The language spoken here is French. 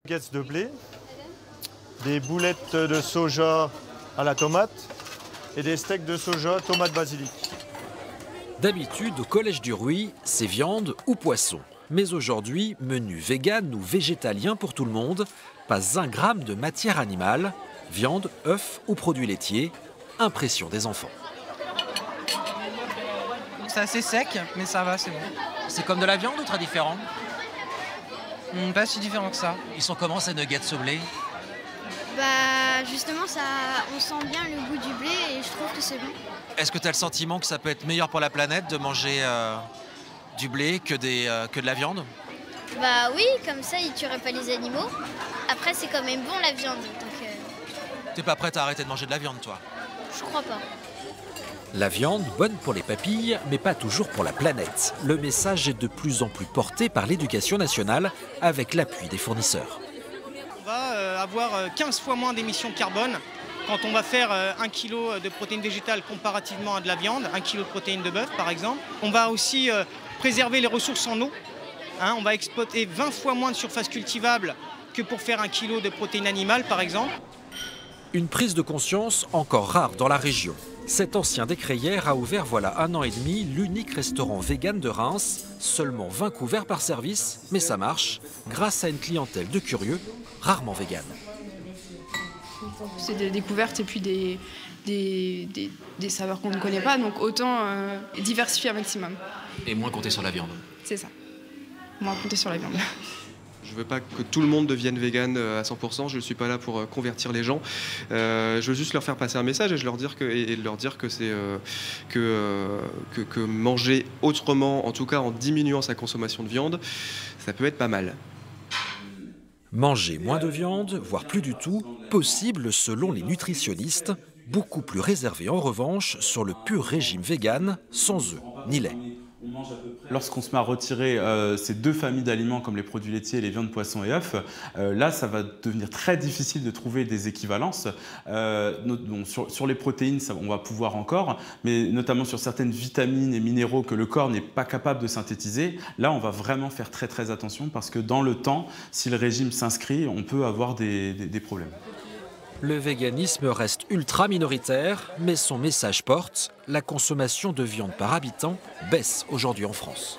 Nuggets de blé, des boulettes de soja à la tomate et des steaks de soja tomate basilic. D'habitude, au Collège du Rouy, c'est viande ou poisson. Mais aujourd'hui, menu vegan ou végétalien pour tout le monde. Pas un gramme de matière animale, viande, œufs ou produits laitiers. Impression des enfants. C'est assez sec, mais ça va, c'est bon. C'est comme de la viande ou très différent? Pas si différent que ça. Ils sont comment ces nuggets au blé? Bah justement, on sent bien le goût du blé et je trouve que c'est bon. Est-ce que tu as le sentiment que ça peut être meilleur pour la planète de manger du blé que de la viande? Bah oui, comme ça ils tueraient pas les animaux. Après c'est quand même bon la viande, donc T'es pas prête à arrêter de manger de la viande, toi? je crois pas. La viande, bonne pour les papilles, mais pas toujours pour la planète. Le message est de plus en plus porté par l'éducation nationale avec l'appui des fournisseurs. On va avoir 15 fois moins d'émissions de carbone quand on va faire 1 kg de protéines végétales comparativement à de la viande, 1 kg de protéines de bœuf par exemple. On va aussi préserver les ressources en eau. On va exploiter 20 fois moins de surface cultivable que pour faire 1 kg de protéines animales par exemple. Une prise de conscience encore rare dans la région. Cet ancien décrière a ouvert voilà 1 an et demi l'unique restaurant vegan de Reims. Seulement 20 couverts par service, mais ça marche grâce à une clientèle de curieux, rarement vegan. C'est des découvertes et puis des saveurs qu'on ne connaît pas, donc autant diversifier un maximum. Et moins compter sur la viande. C'est ça. Moins compter sur la viande. Je ne veux pas que tout le monde devienne vegan à 100%, je ne suis pas là pour convertir les gens. Je veux juste leur faire passer un message et leur dire que c'est que manger autrement, en tout cas en diminuant sa consommation de viande, ça peut être pas mal. Manger moins de viande, voire plus du tout, possible selon les nutritionnistes, beaucoup plus réservé en revanche sur le pur régime vegan, sans œufs ni lait. Lorsqu'on se met à retirer ces deux familles d'aliments comme les produits laitiers, les viandes, poissons et œufs, là ça va devenir très difficile de trouver des équivalences. Sur les protéines, on va pouvoir encore, mais notamment sur certaines vitamines et minéraux que le corps n'est pas capable de synthétiser, là on va vraiment faire très très attention parce que dans le temps, si le régime s'inscrit, on peut avoir des problèmes. Le véganisme reste ultra minoritaire, mais son message porte. La consommation de viande par habitant baisse aujourd'hui en France.